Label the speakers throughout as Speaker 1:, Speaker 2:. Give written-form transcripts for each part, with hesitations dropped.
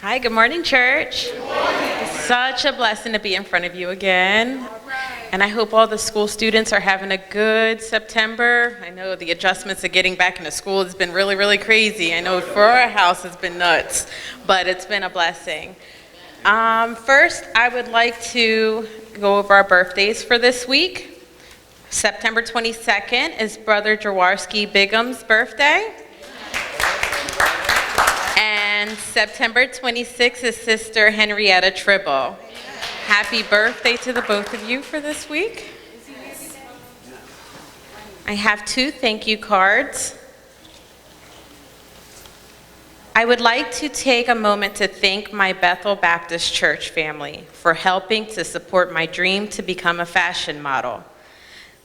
Speaker 1: Hi, good morning, church. Good morning. It's such a blessing to be in front of you again. And I hope all the school students are having a good September. I know the adjustments of getting back into school has been really, really crazy. I know for our house it's been nuts, but it's been a blessing. First, I would like to go over our birthdays for this week. September 22nd is Brother Jaworski Bigum's birthday. And September 26th is Sister Henrietta Tribble. Happy birthday to the both of you for this week. I have 2 thank you cards. I would like to take a moment to thank my Bethel Baptist Church family for helping to support my dream to become a fashion model.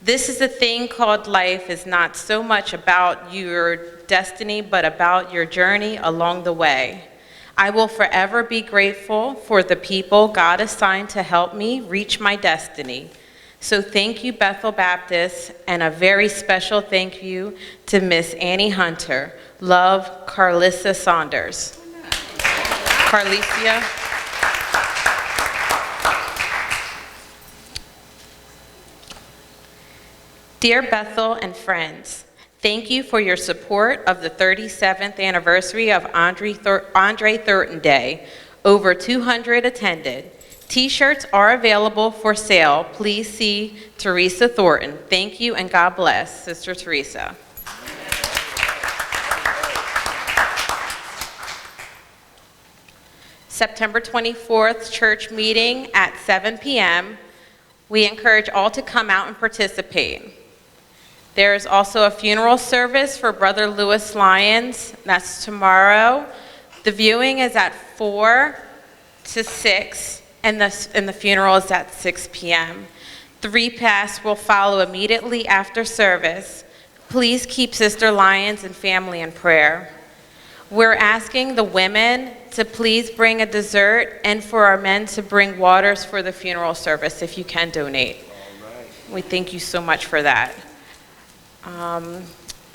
Speaker 1: This is a thing called life is not so much about your destiny, but about your journey along the way. I will forever be grateful for the people God assigned to help me reach my destiny. So thank you, Bethel Baptist, and a very special thank you to Miss Annie Hunter. Love, Carlissa Saunders. Carlicia. Dear Bethel and friends, thank you for your support of the 37th anniversary of Andre Thornton Day. Over 200 attended. T-shirts are available for sale. Please see Teresa Thornton. Thank you and God bless, Sister Teresa. September 24th, church meeting at 7 p.m. We encourage all to come out and participate. There is also a funeral service for Brother Lewis Lyons. That's tomorrow. The viewing is at 4 to 6, and the funeral is at 6 p.m. The repast will follow immediately after service. Please keep Sister Lyons and family in prayer. We're asking the women to please bring a dessert and for our men to bring waters for the funeral service if you can donate. All right. We thank you so much for that.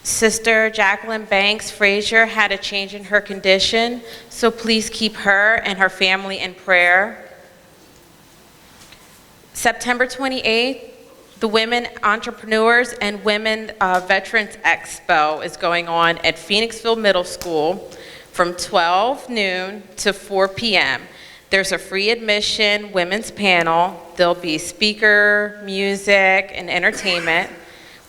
Speaker 1: Sister Jacqueline Banks Frazier had a change in her condition, so please keep her and her family in prayer. September 28th, the Women Entrepreneurs and Women Veterans Expo is going on at Phoenixville Middle School from 12 noon to 4 p.m. There's a free admission women's panel. There'll be speaker, music, and entertainment.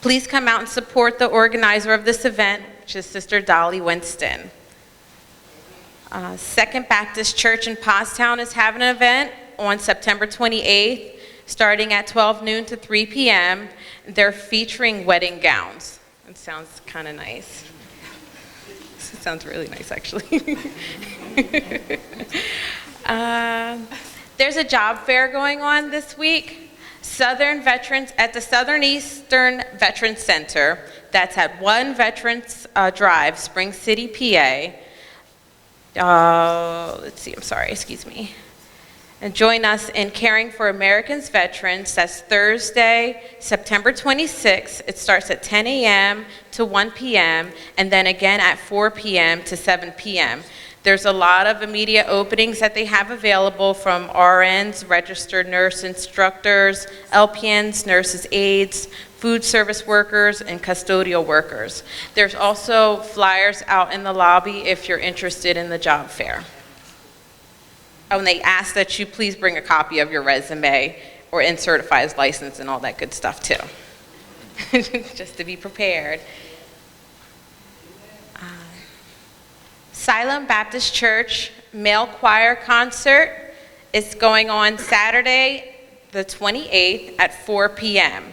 Speaker 1: Please come out and support the organizer of this event, which is Sister Dolly Winston. Second Baptist Church in Pottstown is having an event on September 28th, starting at 12 noon to 3 p.m. They're featuring wedding gowns. It sounds kind of nice. It sounds really nice, actually. There's a job fair going on this week. At the Southeastern Veterans Center, that's at 1 Veterans Drive, Spring City, PA. And join us in caring for America's veterans. That's Thursday, September 26th. It starts at 10 a.m. to 1 p.m. and then again at 4 p.m. to 7 p.m. There's a lot of immediate openings that they have available from RNs, registered nurse instructors, LPNs, nurses aides, food service workers, and custodial workers. There's also flyers out in the lobby if you're interested in the job fair. Oh, and they ask that you please bring a copy of your resume or in-certified license and all that good stuff too, just to be prepared. Siloam Baptist Church male choir concert is going on Saturday, the 28th at 4 p.m.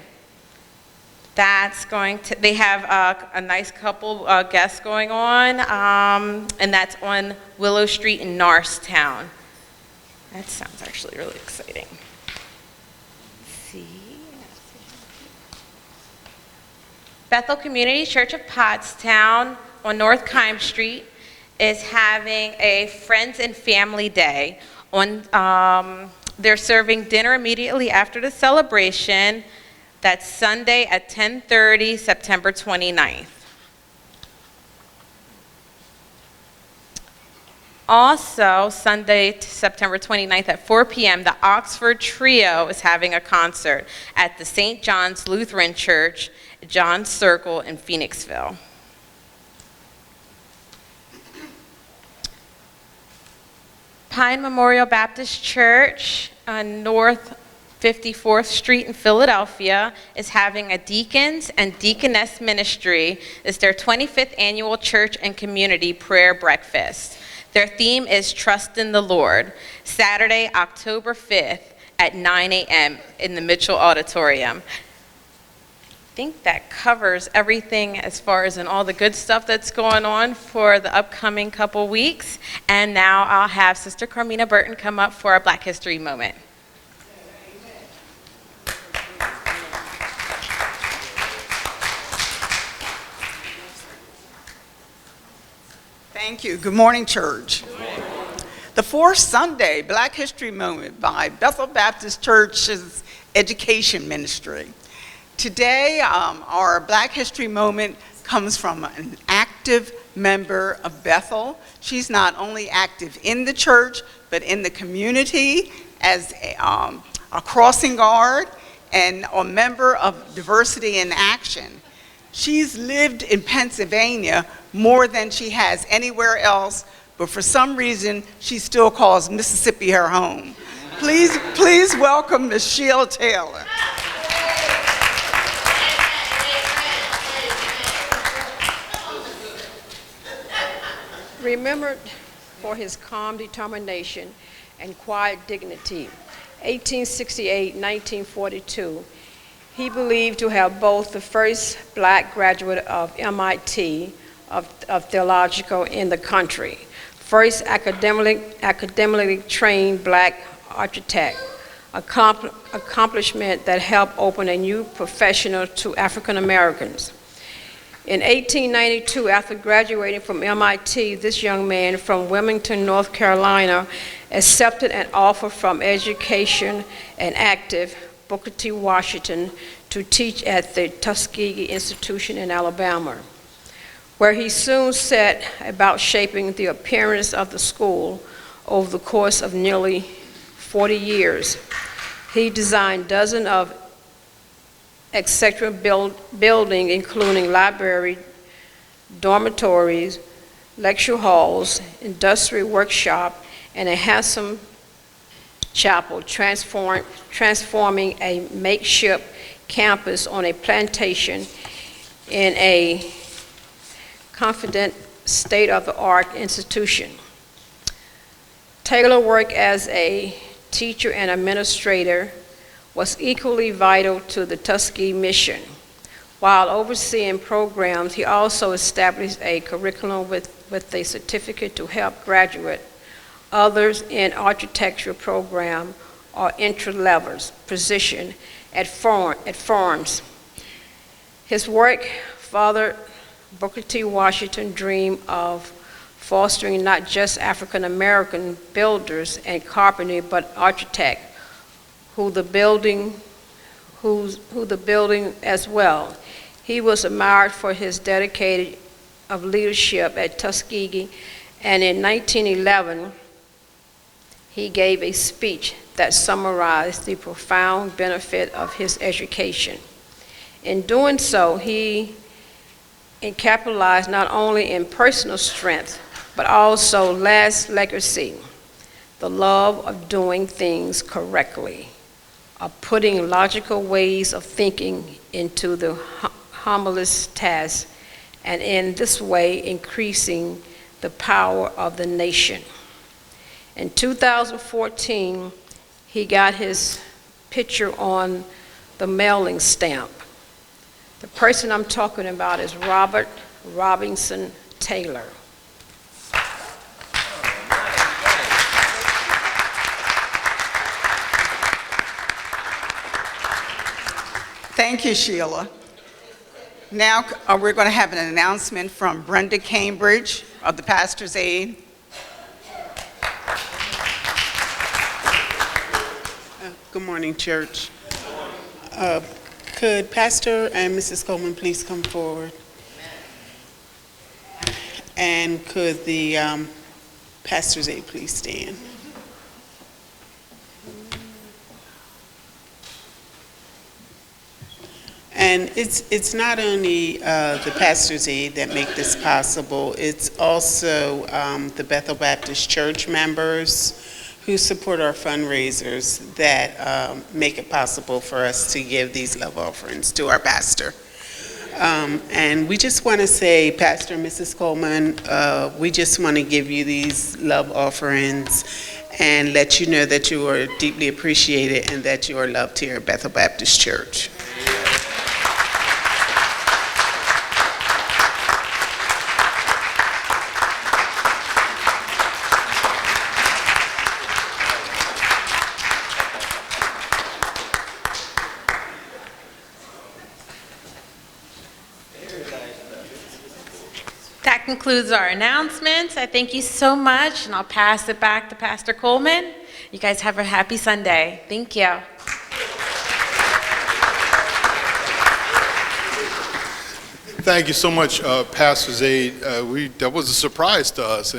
Speaker 1: They have a nice couple guests going on, and that's on Willow Street in Norristown. That sounds actually really exciting. Let's see. Bethel Community Church of Pottstown on North Kime Street is having a Friends and Family Day. They're serving dinner immediately after the celebration. That's Sunday at 10:30, September 29th. Also, Sunday, September 29th at 4 p.m., the Oxford Trio is having a concert at the St. John's Lutheran Church, John Circle in Phoenixville. Pine Memorial Baptist Church on North 54th Street in Philadelphia is having a Deacons and Deaconess Ministry. It's their 25th annual church and community prayer breakfast. Their theme is Trust in the Lord, Saturday, October 5th at 9 a.m. in the Mitchell Auditorium. I think that covers everything as far as in all the good stuff that's going on for the upcoming couple weeks. And now I'll have Sister Carmina Burton come up for our Black History moment.
Speaker 2: Thank you. Good morning, church. The fourth Sunday Black History Moment by Bethel Baptist Church's Education Ministry. Today, our Black History Moment comes from an active member of Bethel. She's not only active in the church, but in the community as a crossing guard and a member of Diversity in Action. She's lived in Pennsylvania more than she has anywhere else, but for some reason, she still calls Mississippi her home. Please welcome Ms. Sheila Taylor.
Speaker 3: Remembered for his calm determination and quiet dignity, 1868-1942, he believed to have both the first black graduate of MIT of theological in the country, first academically trained black architect, accomplishment that helped open a new profession to African Americans. In 1892, after graduating from MIT, this young man from Wilmington, North Carolina, accepted an offer from education and active Booker T. Washington to teach at the Tuskegee Institution in Alabama, where he soon set about shaping the appearance of the school over the course of nearly 40 years. He designed dozens of eccentric buildings, including library, dormitories, lecture halls, industrial workshop, and a handsome chapel, transforming a makeshift campus on a plantation in a confident state-of-the-art institution. Taylor's work as a teacher and administrator was equally vital to the Tuskegee mission. While overseeing programs, he also established a curriculum with a certificate to help graduate others in architecture program or entry-level position at firms. His work furthered Booker T. Washington's dream of fostering not just African American builders and carpenters, but architects who the building as well. He was admired for his dedication of leadership at Tuskegee, and in 1911, he gave a speech that summarized the profound benefit of his education. In doing so, he capitalized not only in personal strength, but also lasting legacy, the love of doing things correctly, of putting logical ways of thinking into the humblest task, and in this way increasing the power of the nation. In 2014, he got his picture on the mailing stamp. The person I'm talking about is Robert Robinson Taylor.
Speaker 2: Thank you, Sheila. Now we're going to have an announcement from Brenda Cambridge of the Pastor's Aid.
Speaker 4: Good morning, church. Could Pastor and Mrs. Coleman please come forward? And could the Pastor Zay, please stand. And it's not only the Pastor's Aid that make this possible, it's also the Bethel Baptist Church members who support our fundraisers that make it possible for us to give these love offerings to our pastor. And we just want to say, Pastor and Mrs. Coleman, we just want to give you these love offerings and let you know that you are deeply appreciated and that you are loved here at Bethel Baptist Church.
Speaker 1: That concludes our announcements. I thank you so much, and I'll pass it back to Pastor Coleman. You guys have a happy Sunday. Thank you.
Speaker 5: Thank you so much, Pastor Zaid. That was a surprise to us,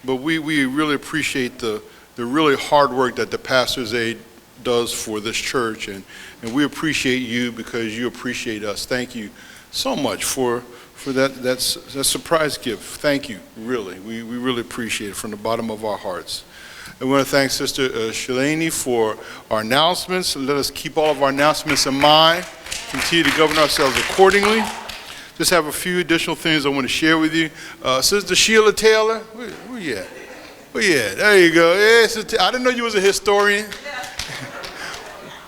Speaker 5: but we really appreciate the really hard work that the Pastor Zaid does for this church, and we appreciate you because you appreciate us. Thank you so much for that surprise gift. Thank you, really. We really appreciate it from the bottom of our hearts. I want to thank Sister Shalani for our announcements. Let us keep all of our announcements in mind, continue to govern ourselves accordingly. Just have a few additional things I want to share with you. Sister Sheila Taylor, where you at? Where you at? There you go. Yeah, Sister, I didn't know you was a historian.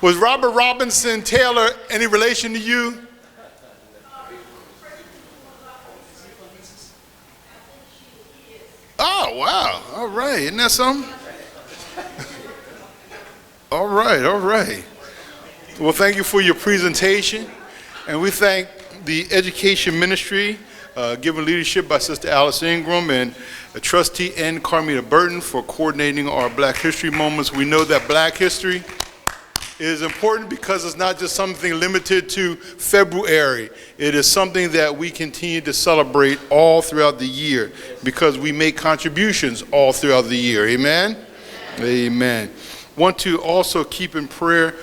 Speaker 5: Was Robert Robinson Taylor any relation to you? Oh, wow. All right. Isn't that something? All right. All right. Well, thank you for your presentation. And we thank the education ministry, given leadership by Sister Alice Ingram and Trustee N. Carmita Burton for coordinating our Black History moments. We know that Black history is important because it's not just something limited to February. It is something that we continue to celebrate all throughout the year because we make contributions all throughout the year. Amen? Amen. Want to also keep in prayer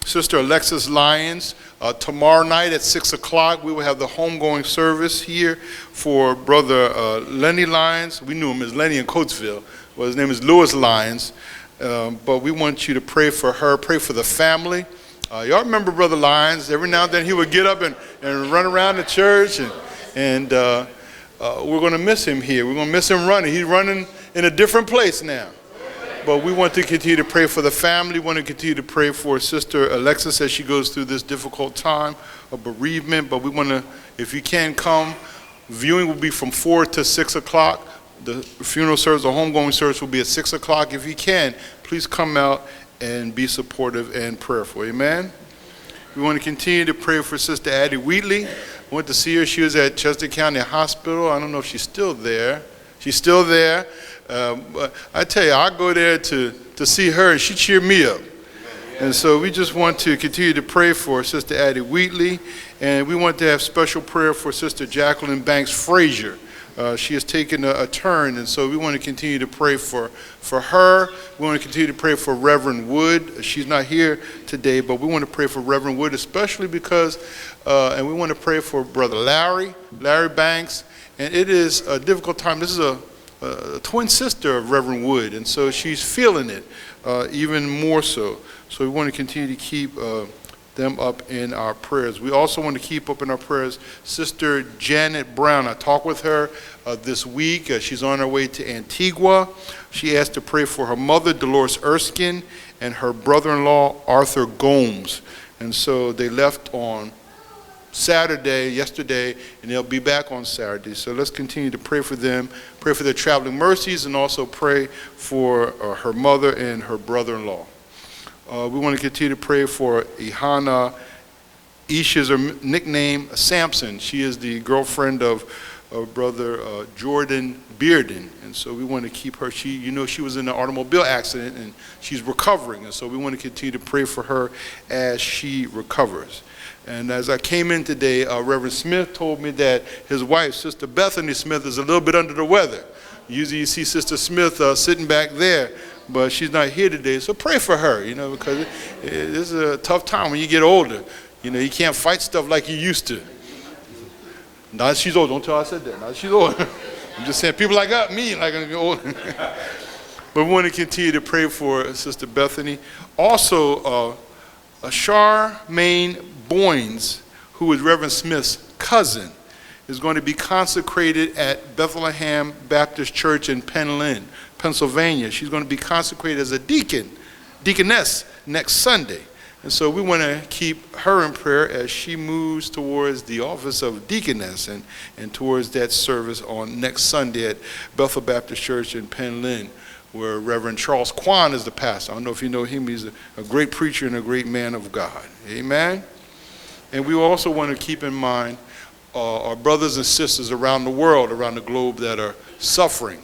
Speaker 5: Sister Alexis Lyons. Tomorrow night at 6 o'clock, we will have the homegoing service here for Brother Lenny Lyons. We knew him as Lenny in Coatesville. Well, his name is Lewis Lyons. But we want you to pray for her, pray for the family. Y'all remember Brother Lyons? Every now and then he would get up and run around the church, and we're going to miss him here. We're going to miss him running. He's running in a different place now. But we want to continue to pray for the family. We want to continue to pray for Sister Alexis as she goes through this difficult time of bereavement. But we want to, if you can come, viewing will be from 4 to 6 o'clock. The funeral service, the homegoing service will be at 6 o'clock. If you can, please come out and be supportive and prayerful. Amen? We want to continue to pray for Sister Addie Wheatley. I went to see her. She was at Chester County Hospital. I don't know if she's still there. She's still there. But I tell you, I go there to see her, and she cheered me up. And so we just want to continue to pray for Sister Addie Wheatley, and we want to have special prayer for Sister Jacqueline Banks Frazier. She has taken a turn, and so we want to continue to pray for her. We want to continue to pray for Reverend Wood. She's not here today, but we want to pray for Reverend Wood, especially because, and we want to pray for Brother Larry Banks. And it is a difficult time. This is a twin sister of Reverend Wood, and so she's feeling it even more so. So we want to continue to keep them up in our prayers. We also want to keep up in our prayers Sister Janet Brown. I talked with her this week. She's on her way to Antigua. She asked to pray for her mother, Dolores Erskine, and her brother-in-law, Arthur Gomes. And so they left on yesterday, and they'll be back on Saturday. So let's continue to pray for them, pray for their traveling mercies, and also pray for her mother and her brother-in-law. We want to continue to pray for Ihana. Ish is her nickname, Sampson. She is the girlfriend of Brother Jordan Bearden, and so we want to keep her. She was in an automobile accident, and she's recovering, and so we want to continue to pray for her as she recovers. And as I came in today, Reverend Smith told me that his wife, Sister Bethany Smith, is a little bit under the weather. Usually you see Sister Smith sitting back there, but she's not here today. So pray for her, because this is a tough time when you get older. You can't fight stuff like you used to. Now that she's old, don't tell her I said that. Now that she's old. I'm just saying, people like me, like I'm old. But we want to continue to pray for Sister Bethany. Also, Charmaine Boynes, who is Reverend Smith's cousin, is going to be consecrated at Bethlehem Baptist Church in Penn, Pennsylvania. She's going to be consecrated as a deaconess next Sunday. And so we want to keep her in prayer as she moves towards the office of deaconess and towards that service on next Sunday at Bethel Baptist Church in Penn, where Reverend Charles Kwan is the pastor. I don't know if you know him. He's a great preacher and a great man of God. Amen? And we also want to keep in mind our brothers and sisters around the world, around the globe, that are suffering.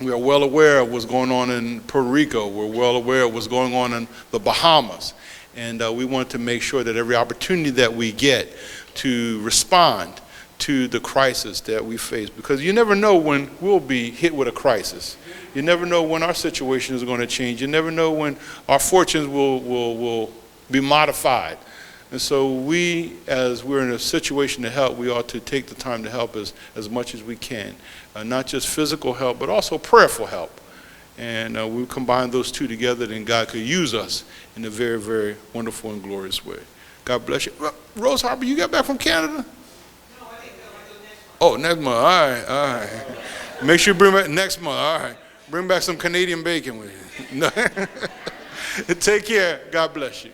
Speaker 5: We are well aware of what's going on in Puerto Rico. We're well aware of what's going on in the Bahamas. And we want to make sure that every opportunity that we get to respond to the crisis that we face, because you never know when we'll be hit with a crisis. You never know when our situation is going to change. You never know when our fortunes will be modified. And so we, as we're in a situation to help, we ought to take the time to help as much as we can. Not just physical help, but also prayerful help. And we combine those two together, then God could use us in a very, very wonderful and glorious way. God bless you. Rose Harper, you got back from Canada? No, I didn't go. I go next month. Oh, next month. All right. Make sure you bring back next month. All right. Bring back some Canadian bacon with you. Take care. God bless you.